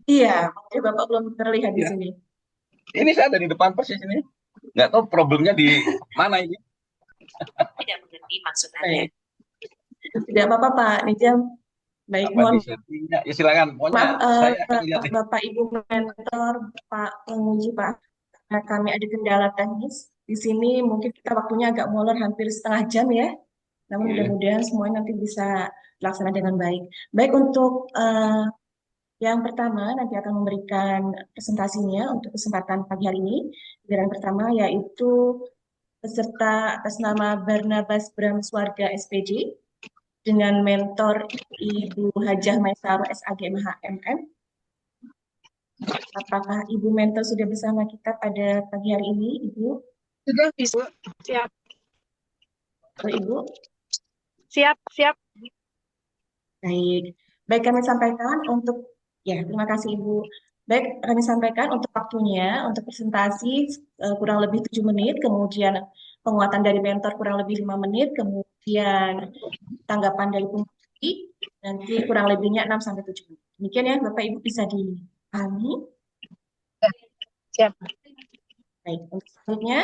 Iya, makanya Bapak belum terlihat di Ya, sini. ini saya ada di depan persis ini. Nggak tahu problemnya di mana ini. Tidak mengerti maksud Anda. Baik. Tidak apa-apa, Pak Nijam. Baik, Apa di mohon settingnya? Ya silakan. Pokoknya maaf, saya akan lihat nih. Bapak Ibu Mentor, Pak Penguji, Pak. Karena kami ada kendala teknis. Di sini mungkin kita waktunya agak molor hampir setengah jam ya. Namun Oke. mudah-mudahan semuanya nanti bisa dilaksanakan dengan baik. Baik untuk yang pertama nanti akan memberikan presentasinya untuk kesempatan pagi hari ini. Yang pertama yaitu peserta atas nama Barnabas Bramswarga SPJ dengan mentor Ibu Hajah Maisaro SAG MHMM. Apakah Ibu mentor sudah bersama kita pada pagi hari ini, Ibu? Sudah bisa. Siap, Halo, Ibu. siap, siap. Baik. Baik, kami sampaikan untuk, ya, terima kasih Ibu. Baik, kami sampaikan untuk waktunya, untuk presentasi kurang lebih 7 menit, kemudian penguatan dari mentor kurang lebih 5 menit, kemudian tanggapan dari penguji, nanti kurang lebihnya 6 sampai 7 menit. Demikian ya, Bapak Ibu bisa dipahami. Ya, siap. Baik, untuk selanjutnya,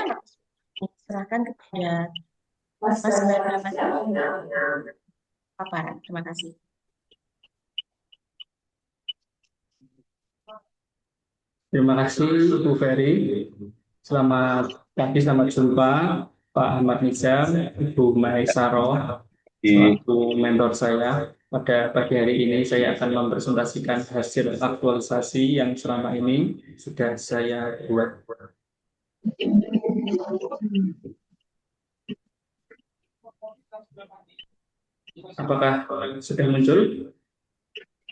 serahkan kepada Mas Barnabas paparan. Terima kasih. Terima kasih Bu Ferry. Selamat pagi, selamat jumpa Pak Ahmad Nizam, Ibu Maisaro, Di selaku mentor saya. Pada pagi hari ini saya akan mempresentasikan hasil aktualisasi yang selama ini sudah saya buat. Apakah sudah muncul?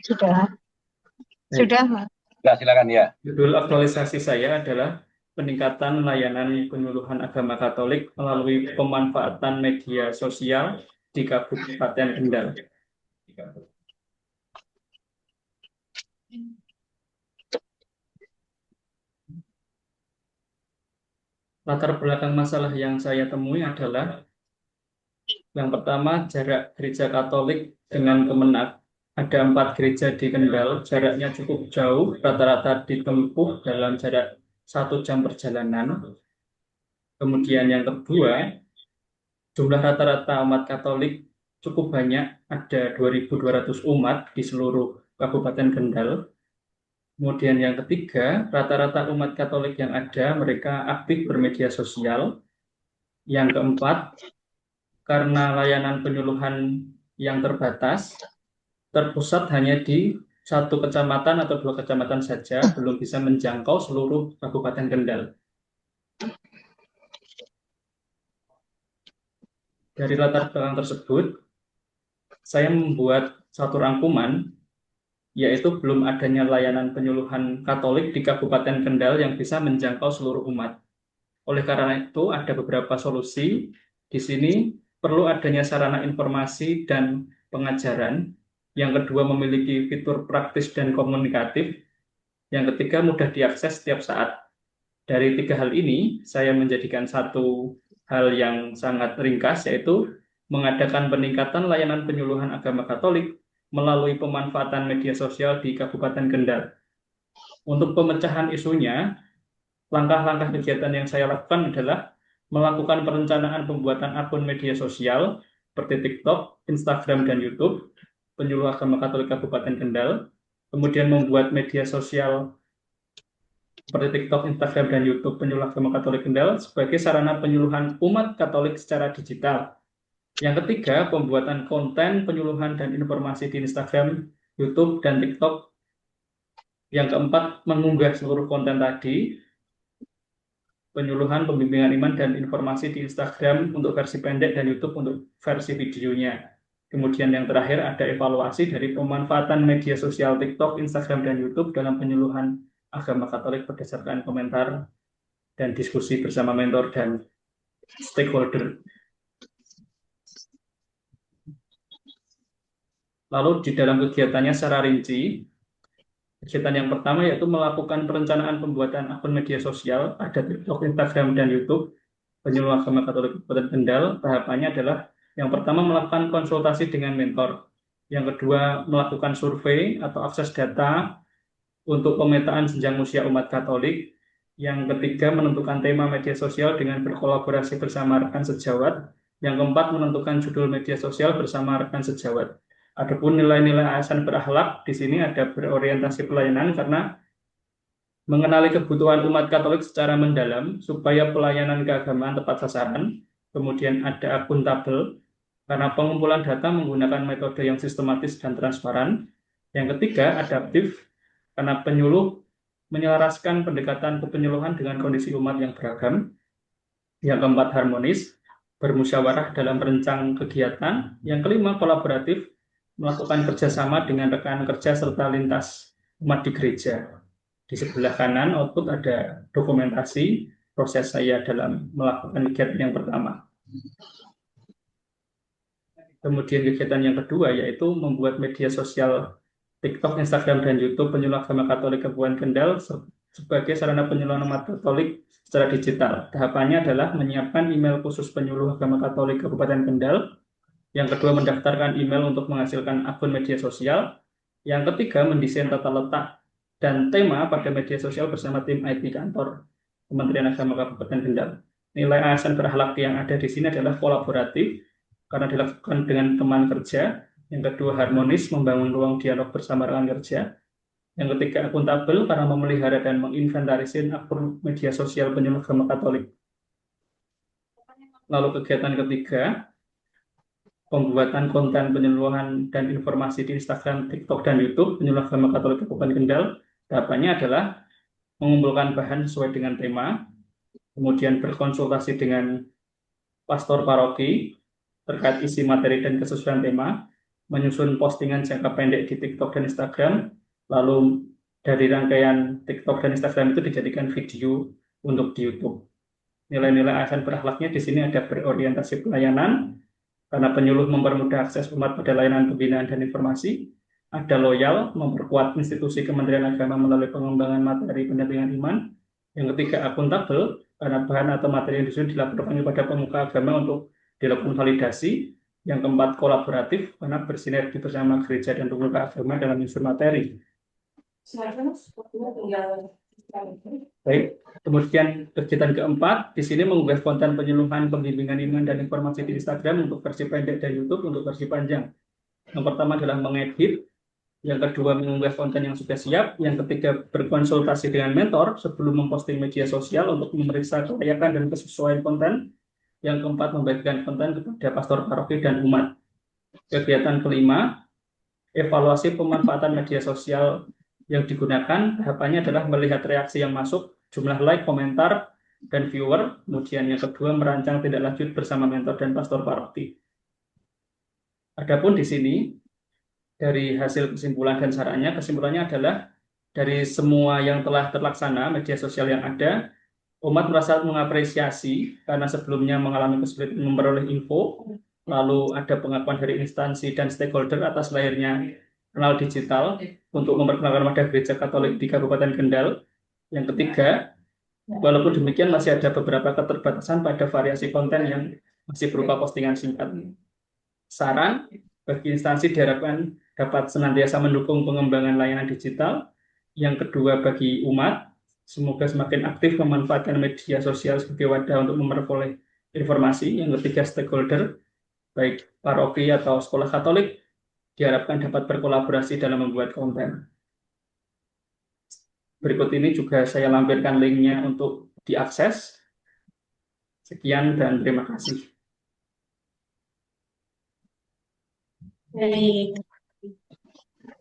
Sudah, Baik. sudah, Mas. Ya, silakan ya. Judul aktualisasi saya adalah peningkatan layanan penyuluhan agama Katolik melalui pemanfaatan media sosial di Kabupaten Kendal. Latar belakang masalah yang saya temui adalah yang pertama, jarak gereja Katolik dengan Kemenak. Ada 4 gereja di Kendal, jaraknya cukup jauh, rata-rata ditempuh dalam jarak 1 jam perjalanan. Kemudian yang kedua, jumlah rata-rata umat Katolik cukup banyak, ada 2.200 umat di seluruh Kabupaten Kendal. Kemudian yang ketiga, rata-rata umat Katolik yang ada, mereka aktif bermedia sosial. Yang keempat, karena layanan penyuluhan yang terbatas, terpusat hanya di 1 kecamatan atau 2 kecamatan saja, belum bisa menjangkau seluruh Kabupaten Kendal. Dari latar belakang tersebut, saya membuat satu rangkuman, yaitu belum adanya layanan penyuluhan Katolik di Kabupaten Kendal yang bisa menjangkau seluruh umat. Oleh karena itu, ada beberapa solusi. Di sini perlu adanya sarana informasi dan pengajaran. Yang kedua, memiliki fitur praktis dan komunikatif. Yang ketiga, mudah diakses setiap saat. Dari 3 hal ini, saya menjadikan satu hal yang sangat ringkas, yaitu mengadakan peningkatan layanan penyuluhan agama Katolik melalui pemanfaatan media sosial di Kabupaten Kendal. Untuk pemecahan isunya, langkah-langkah kegiatan yang saya lakukan adalah melakukan perencanaan pembuatan akun media sosial seperti TikTok, Instagram, dan YouTube, penyuluh agama Katolik Kabupaten Kendal, kemudian membuat media sosial seperti TikTok, Instagram, dan YouTube penyuluh agama Katolik Kendal sebagai sarana penyuluhan umat Katolik secara digital. Yang ketiga, pembuatan konten penyuluhan dan informasi di Instagram, YouTube, dan TikTok. Yang keempat, mengunggah seluruh konten tadi, penyuluhan, pembimbingan iman, dan informasi di Instagram untuk versi pendek dan YouTube untuk versi videonya. Kemudian yang terakhir ada evaluasi dari pemanfaatan media sosial TikTok, Instagram, dan YouTube dalam penyuluhan agama Katolik berdasarkan komentar dan diskusi bersama mentor dan stakeholder. Lalu di dalam kegiatannya secara rinci, kegiatan yang pertama yaitu melakukan perencanaan pembuatan akun media sosial, ada TikTok, Instagram, dan YouTube, penyuluh agama Katolik Kabupaten Kendal. Tahapannya adalah yang pertama melakukan konsultasi dengan mentor, yang kedua melakukan survei atau akses data, untuk pemetaan jenjang usia umat Katolik. Yang ketiga, menentukan tema media sosial dengan berkolaborasi bersama rekan sejawat. Yang keempat, menentukan judul media sosial bersama rekan sejawat. Adapun nilai-nilai ASN berakhlak, di sini ada berorientasi pelayanan karena mengenali kebutuhan umat Katolik secara mendalam supaya pelayanan keagamaan tepat sasaran. Kemudian ada akuntabel, karena pengumpulan data menggunakan metode yang sistematis dan transparan. Yang ketiga, adaptif, karena penyuluh menyelaraskan pendekatan kepenyuluhan dengan kondisi umat yang beragam. Yang keempat, harmonis, bermusyawarah dalam merancang kegiatan. Yang kelima, kolaboratif, melakukan kerjasama dengan rekan kerja serta lintas umat di gereja. Di sebelah kanan output ada dokumentasi proses saya dalam melakukan kegiatan yang pertama. Kemudian kegiatan yang kedua yaitu membuat media sosial TikTok, Instagram, dan YouTube penyuluh agama Katolik Kabupaten Kendal sebagai sarana penyuluhan umat Katolik secara digital. Tahapannya adalah menyiapkan email khusus penyuluh agama Katolik Kabupaten Kendal. Yang kedua, mendaftarkan email untuk menghasilkan akun media sosial. Yang ketiga, mendesain tata letak dan tema pada media sosial bersama tim IT kantor Kementerian Agama Kabupaten Kendal. Nilai ASN berakhlak yang ada di sini adalah kolaboratif, karena dilakukan dengan teman kerja. Yang kedua, harmonis, membangun ruang dialog bersama rekan kerja. Yang ketiga, akuntabel, karena memelihara dan menginventarisir akun media sosial penyuluh agama Katolik. Lalu kegiatan ketiga, pembuatan konten penyuluhan dan informasi di Instagram, TikTok, dan YouTube penyuluh agama Katolik Kabupaten Kendal. Tahapannya adalah mengumpulkan bahan sesuai dengan tema, kemudian berkonsultasi dengan pastor paroki terkait isi materi dan kesesuaian tema, menyusun postingan jangka pendek di TikTok dan Instagram, lalu dari rangkaian TikTok dan Instagram itu dijadikan video untuk di YouTube. Nilai-nilai ASN berakhlaknya di sini ada berorientasi pelayanan, karena penyuluh mempermudah akses umat pada layanan pembinaan dan informasi. Ada loyal, memperkuat institusi Kementerian Agama melalui pengembangan materi pendampingan iman. Yang ketiga, akuntabel, karena bahan atau materi yang disusun dilaporkan kepada pemuka agama untuk dilakukan validasi. Yang keempat, kolaboratif, karena bersinergi bersama gereja dan pemuka agama dalam menyusun materi. Baik, kemudian kegiatan keempat, di sini mengunggah konten penyuluhan pembimbingan iman dan informasi di Instagram untuk versi pendek dan YouTube untuk versi panjang. Yang pertama adalah mengedit, yang kedua mengunggah konten yang sudah siap, yang ketiga berkonsultasi dengan mentor sebelum memposting media sosial untuk memeriksa kelayakan dan kesesuaian konten, yang keempat membagikan konten kepada pastor paroki dan umat. Kegiatan kelima, evaluasi pemanfaatan media sosial yang digunakan. Tahapannya adalah melihat reaksi yang masuk, jumlah like, komentar, dan viewer. Kemudian yang kedua, merancang tindak lanjut bersama mentor dan pastor paroki. Adapun di sini, dari hasil kesimpulan dan sarannya, kesimpulannya adalah dari semua yang telah terlaksana media sosial yang ada, umat merasa mengapresiasi karena sebelumnya mengalami kesulitan memperoleh info, lalu ada pengakuan dari instansi dan stakeholder atas lahirnya kanal digital untuk memperkenalkan wadah gereja Katolik di Kabupaten Kendal. Yang ketiga, walaupun demikian masih ada beberapa keterbatasan pada variasi konten yang masih berupa postingan singkat. Saran bagi instansi diharapkan dapat senantiasa mendukung pengembangan layanan digital. Yang kedua, bagi umat, semoga semakin aktif memanfaatkan media sosial sebagai wadah untuk memperoleh informasi. Yang ketiga, stakeholder, baik paroki atau sekolah Katolik, diharapkan dapat berkolaborasi dalam membuat konten. Berikut ini juga saya lampirkan linknya untuk diakses. Sekian dan terima kasih. Baik,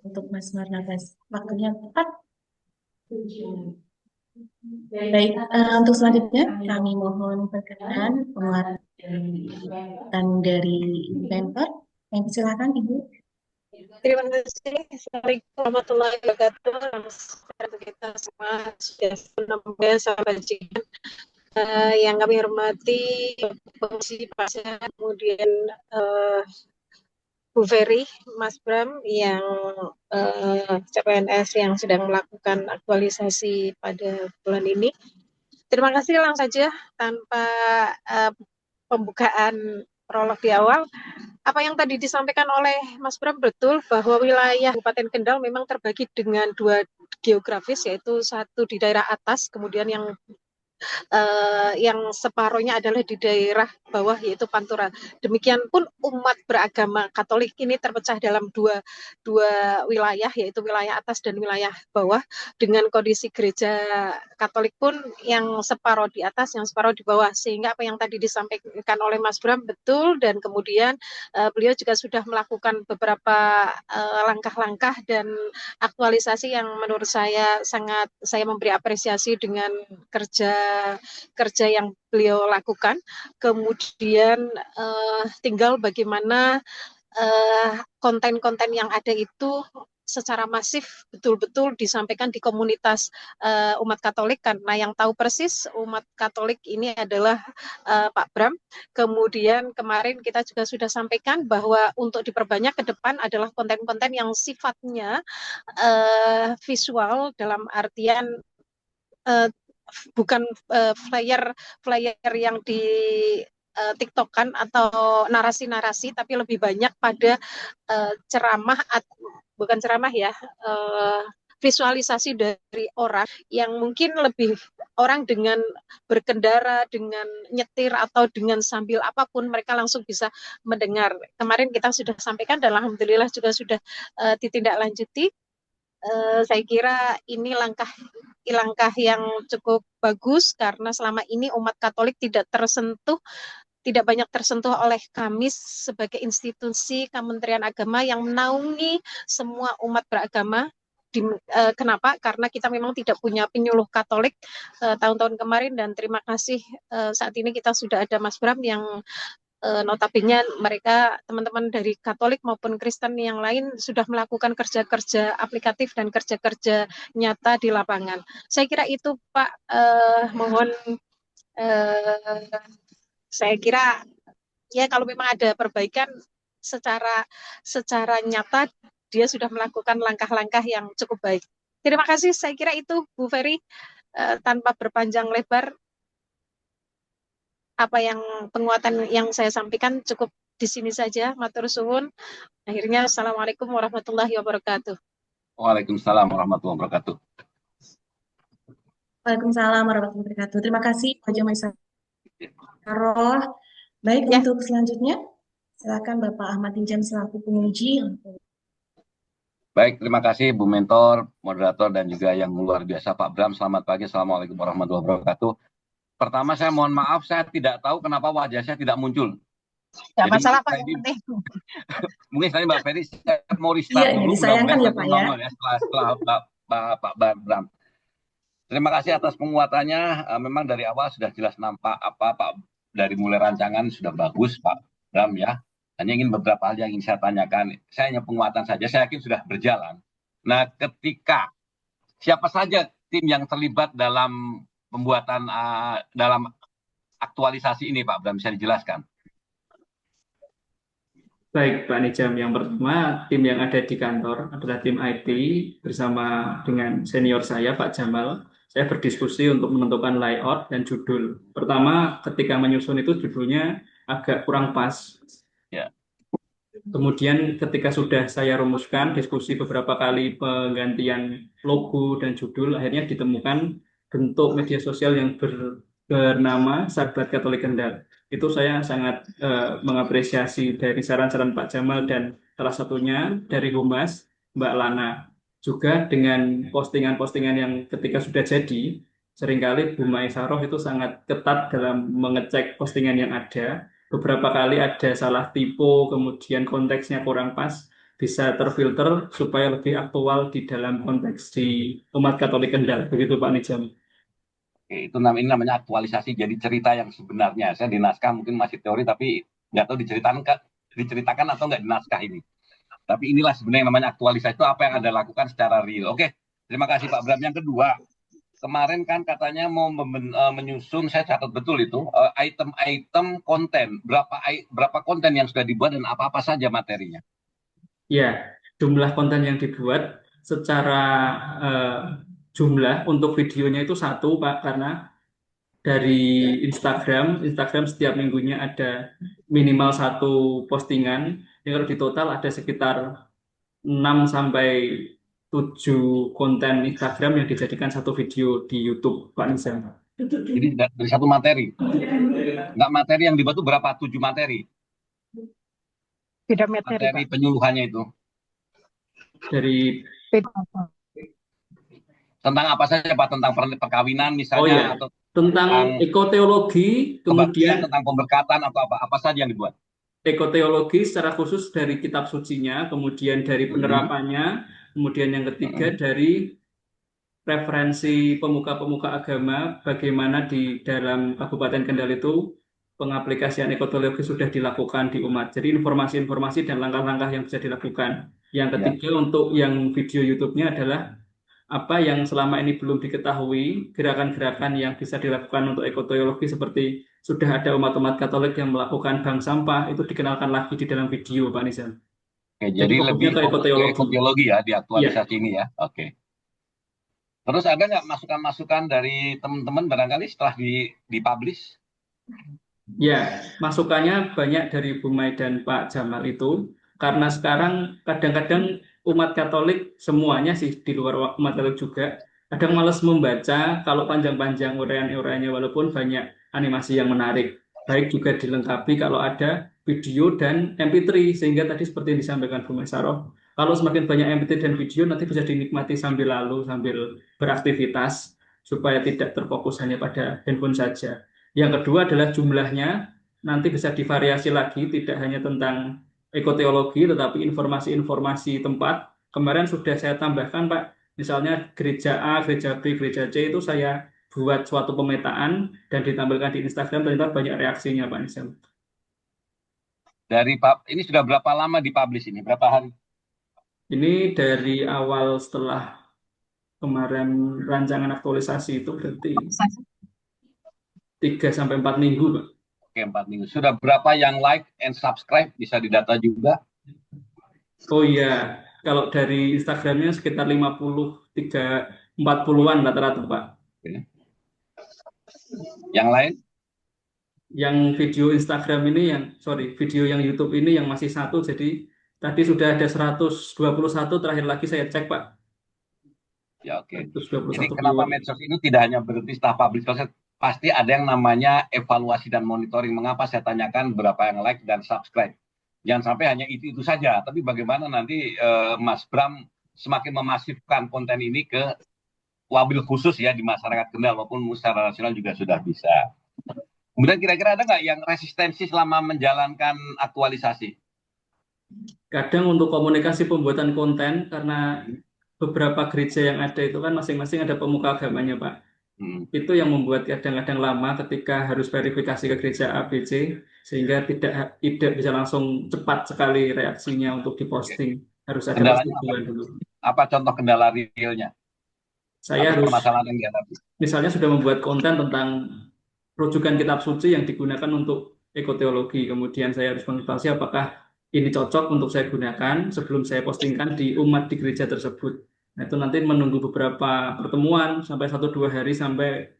untuk Mas Marnabas, waktunya tepat. Baik, untuk selanjutnya kami mohon perkenan penguatan dari Ibu Mentor. Yang silakan Ibu. Terima kasih. Assalamualaikum warahmatullahi wabarakatuh. Untuk kita semua sudah menemui sahabat jikan. Yang kami hormati Komisi Pasca, kemudian Bu Ferry, Mas Bram yang CPNS yang sedang melakukan aktualisasi pada bulan ini. Terima kasih, langsung saja tanpa pembukaan prolog di awal. Apa yang tadi disampaikan oleh Mas Bram betul bahwa wilayah Kabupaten Kendal memang terbagi dengan dua geografis, yaitu satu di daerah atas, kemudian yang separuhnya adalah di daerah bawah yaitu Pantura. Demikian pun umat beragama Katolik ini terpecah dalam dua wilayah, yaitu wilayah atas dan wilayah bawah, dengan kondisi gereja Katolik pun yang separuh di atas, yang separuh di bawah, sehingga apa yang tadi disampaikan oleh Mas Bram betul, dan kemudian beliau juga sudah melakukan beberapa langkah-langkah dan aktualisasi yang menurut saya memberi apresiasi dengan kerja yang beliau lakukan. Kemudian tinggal bagaimana konten-konten yang ada itu secara masif betul-betul disampaikan di komunitas umat Katolik, karena yang tahu persis umat Katolik ini adalah Pak Bram. Kemudian kemarin kita juga sudah sampaikan bahwa untuk diperbanyak ke depan adalah konten-konten yang sifatnya visual, dalam artian bukan flyer yang di TikTok-kan atau narasi-narasi, tapi lebih banyak pada ceramah, bukan ceramah ya, visualisasi dari orang yang mungkin lebih orang dengan berkendara, dengan nyetir, atau dengan sambil apapun, mereka langsung bisa mendengar. Kemarin kita sudah sampaikan dan alhamdulillah juga sudah ditindaklanjuti. Saya kira ini langkah yang cukup bagus, karena selama ini umat Katolik tidak banyak tersentuh oleh KAMIS sebagai institusi Kementerian Agama yang menaungi semua umat beragama. Kenapa? Karena kita memang tidak punya penyuluh Katolik tahun-tahun kemarin, dan terima kasih saat ini kita sudah ada Mas Bram yang notabene mereka teman-teman dari Katolik maupun Kristen yang lain sudah melakukan kerja-kerja aplikatif dan kerja-kerja nyata di lapangan. Saya kira itu Pak, mohon saya kira ya kalau memang ada perbaikan secara nyata, dia sudah melakukan langkah-langkah yang cukup baik. Terima kasih, saya kira itu Bu Ferry, tanpa berpanjang lebar, apa yang penguatan yang saya sampaikan cukup di sini saja. Matur suwun. Akhirnya, Assalamualaikum warahmatullahi wabarakatuh. Waalaikumsalam warahmatullahi wabarakatuh. Waalaikumsalam warahmatullahi wabarakatuh. Terima kasih Pak Jama'isaroh. Baik, Ya. untuk selanjutnya, silakan Bapak Ahmad Injam selaku penguji. Baik, terima kasih Bu Mentor, moderator, dan juga yang luar biasa Pak Bram. Selamat pagi, Assalamualaikum warahmatullahi wabarakatuh. Pertama, saya mohon maaf, saya tidak tahu kenapa wajah saya tidak muncul. Tidak masalah Pak, Jadi, yang penting. mungkin saya Mbak Ferry, saya mau restart Iya, dulu. disayangkan ya Pak ya. Setelah Pak Bram. Terima kasih atas penguatannya. Memang dari awal sudah jelas nampak Pak, dari mulai rancangan sudah bagus Pak Bram ya. Hanya ingin beberapa hal yang ingin saya tanyakan. Saya hanya penguatan saja, saya yakin sudah berjalan. Nah, ketika siapa saja tim yang terlibat dalam pembuatan dalam aktualisasi ini Pak Bram, bisa dijelaskan? Baik, Pak Nijam. Yang pertama, tim yang ada di kantor adalah tim IT bersama dengan senior saya, Pak Jamal. Saya berdiskusi untuk menentukan layout dan judul. Pertama, ketika menyusun itu judulnya agak kurang pas. Ya. Kemudian ketika sudah saya rumuskan, diskusi beberapa kali penggantian logo dan judul, akhirnya ditemukan bentuk media sosial yang bernama Sahabat Katolik Kendal. Itu saya sangat mengapresiasi dari saran-saran Pak Jamal, dan salah satunya dari Humas, Mbak Lana. Juga dengan postingan-postingan yang ketika sudah jadi, seringkali Bu Maisaroh itu sangat ketat dalam mengecek postingan yang ada. Beberapa kali ada salah typo, kemudian konteksnya kurang pas, bisa terfilter supaya lebih aktual di dalam konteks di umat Katolik Kendal. Begitu Pak Nijam. Oke, itu namanya aktualisasi, jadi cerita yang sebenarnya. Saya di naskah mungkin masih teori, tapi nggak tahu diceritakan atau nggak di naskah ini. Tapi inilah sebenarnya yang namanya aktualisasi, itu apa yang Anda lakukan secara real. Oke, terima kasih Pak Bram. Yang kedua, kemarin kan katanya mau menyusun, saya catat betul itu, item-item konten. Berapa konten yang sudah dibuat dan apa-apa saja materinya? Ya, jumlah konten yang dibuat secara jumlah untuk videonya itu 1, Pak, karena dari Instagram setiap minggunya ada minimal 1 postingan. Jadi kalau di total ada sekitar 6 sampai 7 konten Instagram yang dijadikan satu video di YouTube, Pak Nizam. Jadi dari satu materi. Nggak materi yang dibuat itu berapa? 7 materi. Beda materi, Materi Pak. penyuluhannya itu. Dari Beda. Tentang apa saja Pak? Tentang perkawinan Oh misalnya ya, atau tentang tentang ekoteologi, kebaktian, kemudian tentang pemberkatan atau apa saja yang dibuat? ekoteologi secara khusus dari kitab sucinya, kemudian dari Mhm, penerapannya, kemudian yang ketiga mhm. dari referensi pemuka-pemuka agama, bagaimana di dalam Kabupaten Kendal itu pengaplikasian ekoteologi sudah dilakukan di umat. Jadi informasi-informasi dan langkah-langkah yang bisa dilakukan. Yang Ya. ketiga untuk yang video YouTube-nya adalah apa yang selama ini belum diketahui, gerakan-gerakan yang bisa dilakukan untuk ekoteologi seperti sudah ada umat-umat Katolik yang melakukan bank sampah, itu dikenalkan lagi di dalam video, Pak Nizam. Oke, Jadi jadi lebih fokusnya ke fokus ke ekoteologi. ekoteologi ya di Iya, aktualisasi ini ya. Oke. Terus ada nggak masukan-masukan dari teman-teman barangkali setelah dipublish? ya, masukannya banyak dari Bu Mai dan Pak Jamal itu, karena sekarang kadang-kadang umat Katolik semuanya sih di luar umat Katolik juga, kadang males membaca kalau panjang-panjang uraian-uraiannya walaupun banyak animasi yang menarik. Baik juga dilengkapi kalau ada video dan MP3, sehingga tadi seperti yang disampaikan Bu Mai Saroh, kalau semakin banyak MP3 dan video nanti bisa dinikmati sambil lalu, sambil beraktivitas, supaya tidak terfokus hanya pada handphone saja. Yang kedua adalah jumlahnya nanti bisa divariasi lagi, tidak hanya tentang ekoteologi, tetapi informasi-informasi tempat. Kemarin sudah saya tambahkan, Pak, misalnya gereja A, gereja B, gereja C itu saya buat suatu pemetaan dan ditampilkan di Instagram, ternyata banyak reaksinya, Pak Nisam. Dari ini sudah berapa lama dipublish ini? Berapa hari? Ini dari awal setelah kemarin rancangan aktualisasi itu berarti 3 sampai 4 minggu, Pak. Oke, 4 minggu. Sudah berapa yang like and subscribe? Bisa didata juga. Oh iya, kalau dari Instagramnya sekitar 53, 40-an rata-rata, Pak. Oke. Yang lain? Yang video Instagram ini video yang YouTube ini yang masih satu, jadi tadi sudah ada 121, terakhir lagi saya cek, Pak. Ya, oke. 121 Jadi kenapa viewer. medsos ini tidak hanya berhenti setelah publish proses, pasti ada yang namanya evaluasi dan monitoring. Mengapa saya tanyakan berapa yang like dan subscribe? Jangan sampai hanya itu saja, tapi bagaimana nanti Mas Bram semakin memasifkan konten ini ke wabil khusus ya di masyarakat Kendal maupun secara nasional juga sudah bisa. Kemudian kira-kira ada nggak yang resistensi selama menjalankan aktualisasi? Kadang untuk komunikasi pembuatan konten, karena beberapa gereja yang ada itu kan masing-masing ada pemuka agamanya, Pak. Itu yang membuat kadang-kadang lama ketika harus verifikasi ke gereja A, B, C, sehingga tidak bisa langsung cepat sekali reaksinya untuk diposting. Harus ada Kendalanya apa? persetujuan dulu. Apa contoh kendala realnya Saya atau harus permasalahan yang dihadapi? misalnya sudah membuat konten tentang rujukan kitab suci yang digunakan untuk ekoteologi. Kemudian saya harus mengetahui apakah ini cocok untuk saya gunakan sebelum saya postingkan di umat di gereja tersebut. Nah, itu nanti menunggu beberapa pertemuan sampai 1-2 hari sampai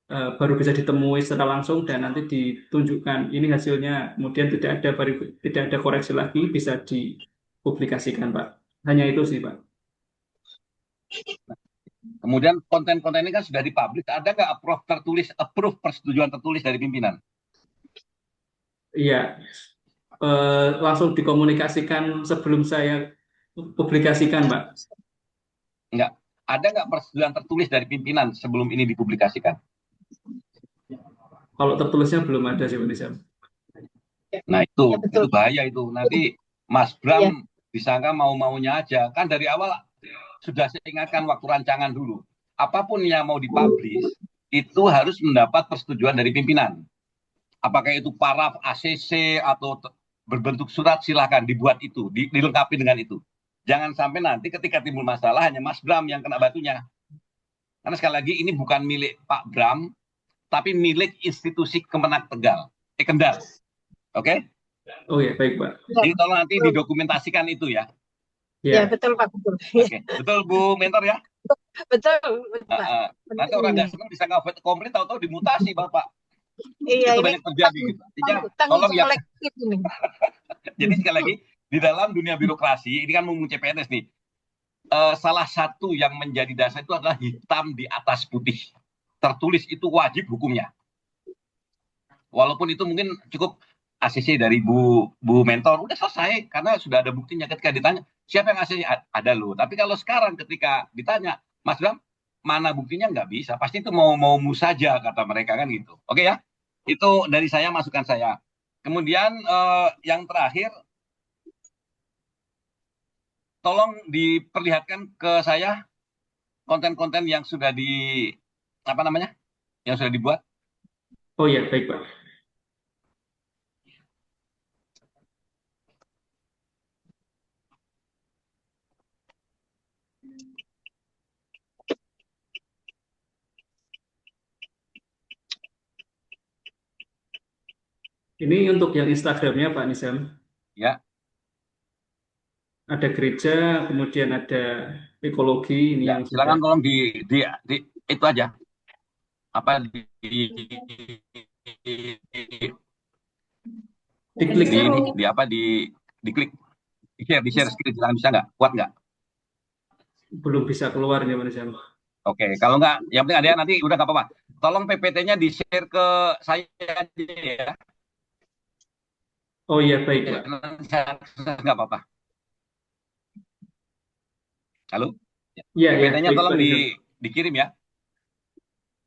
baru bisa ditemui secara langsung dan nanti ditunjukkan ini hasilnya. Kemudian tidak ada koreksi lagi, bisa dipublikasikan, Pak. Hanya itu sih, Pak. Kemudian konten-konten ini kan sudah dipublish, ada nggak approve persetujuan tertulis dari pimpinan? Iya, langsung dikomunikasikan sebelum saya publikasikan, Pak. Enggak. Ada nggak persetujuan tertulis dari pimpinan sebelum ini dipublikasikan? Kalau tertulisnya belum ada sih, Pak Nizam. Nah itu, Ya, betul. itu bahaya itu. Nanti Mas Bram Iya. disangka mau-maunya aja. Kan dari awal sudah saya ingatkan waktu rancangan dulu. Apapun yang mau dipublish, itu harus mendapat persetujuan dari pimpinan. Apakah itu paraf, ACC, atau berbentuk surat, silahkan dibuat itu, dilengkapi dengan itu. Jangan sampai nanti ketika timbul masalah hanya Mas Bram yang kena batunya. Karena sekali lagi ini bukan milik Pak Bram, tapi milik institusi Kemenak Kendal. Oke? Oh ya, baik, Pak. Jadi tolong nanti didokumentasikan itu ya. Ya, Ya, betul, Pak. Betul. Oke. Betul Bu Mentor ya? Betul, Pak. Nanti orang nggak senang bisa nggak komplit tahu-tahu dimutasi Bapak. Iya, Itu ini banyak terjadi gitu. tanggung Tolong ya. kolektif ini. Jadi sekali lagi di dalam dunia birokrasi ini kan ngomong CPNS nih. salah satu yang menjadi dasar itu adalah hitam di atas putih. Tertulis itu wajib hukumnya. Walaupun itu mungkin cukup ACC dari Bu Mentor udah selesai karena sudah ada buktinya. Ketika ditanya siapa yang ACC, ada lo. Tapi kalau sekarang ketika ditanya Mas Bram mana buktinya, nggak bisa. Pasti itu mau saja kata mereka kan gitu. Oke ya, itu dari saya, masukan saya. Kemudian yang terakhir, tolong diperlihatkan ke saya konten-konten yang sudah yang sudah dibuat. Oh ya, baik Pak. Ini untuk yang Instagramnya Pak Nizam. Ya. Ada gereja, kemudian ada ekologi, ini Ya, yang silakan sudah. tolong di itu aja. Apa Diklik. di apa diklik, di share screen, silakan, bisa nggak? Kuat nggak? Belum bisa keluar ya Pak Nizam. Oke, kalau nggak, yang penting ada nanti udah nggak apa-apa. Tolong PPT-nya di share ke saya aja ya. Oh iya, baik Pak. Nggak apa-apa. Halo? Iya, ya, PPT-nya baik tolong Pak Nizam. dikirim ya.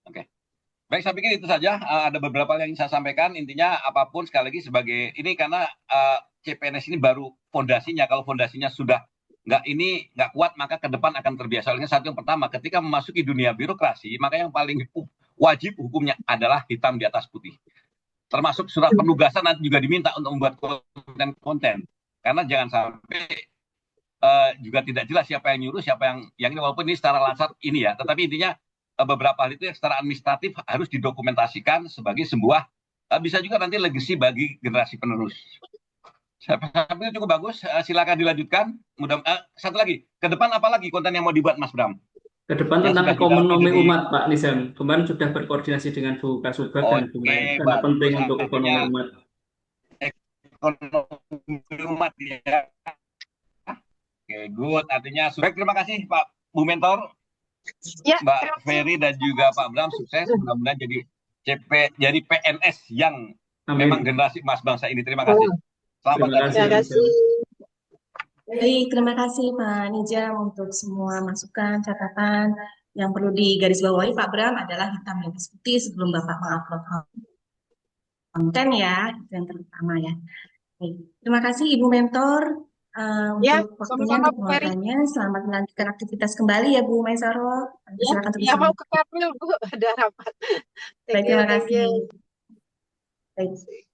Oke. Baik, saya pikir itu saja. Ada beberapa yang ingin saya sampaikan. Intinya apapun sekali lagi sebagai ini karena CPNS ini baru fondasinya. Kalau fondasinya sudah nggak kuat, maka ke depan akan terbiasa. Oleh satu yang pertama, ketika memasuki dunia birokrasi, maka yang paling wajib hukumnya adalah hitam di atas putih. Termasuk surat penugasan nanti juga diminta untuk membuat konten-konten. Karena jangan sampai juga tidak jelas siapa yang nyuruh, siapa yang ini, walaupun ini secara lansar ini ya, tetapi intinya beberapa hal itu yang secara administratif harus didokumentasikan sebagai sebuah bisa juga nanti legacy bagi generasi penerus. Saya pikir itu cukup bagus. Silakan dilanjutkan. Satu lagi, ke depan apa lagi konten yang mau dibuat Mas Bram? Ke depan Yang tentang sudah ekonomi di umat Pak Nizam. Kemarin sudah berkoordinasi dengan Bu Kasubag dan Bu Oke, Mei, karena penting bagus. untuk Artinya ekonomi umat. ekonomi umat ya. Oke, good. Artinya baik, terima kasih Pak Bu Mentor, Ya, Mbak terima kasih. Ferry dan juga Pak Bram, sukses. Mudah-mudahan jadi PNS yang memang Amin. generasi emas bangsa ini. Terima kasih. Selamat Terima datang. kasih Terima Pak kasih. Nizam. Baik, terima kasih Pak Nijam untuk semua masukan, catatan. Yang perlu digarisbawahi Pak Bram adalah hitam di atas putih sebelum Bapak mengupload konten ya, itu yang terutama ya. Baik, terima kasih Ibu Mentor Ya, untuk waktunya, sama-sama untuk Bu Ferry. penguatannya. Selamat melanjutkan aktivitas kembali ya Bu Maisaro. Ya, Silakan terus. ya mau ke Kapil Bu, ada rapat. Baik, Thank you, terima thank you. kasih. Baik.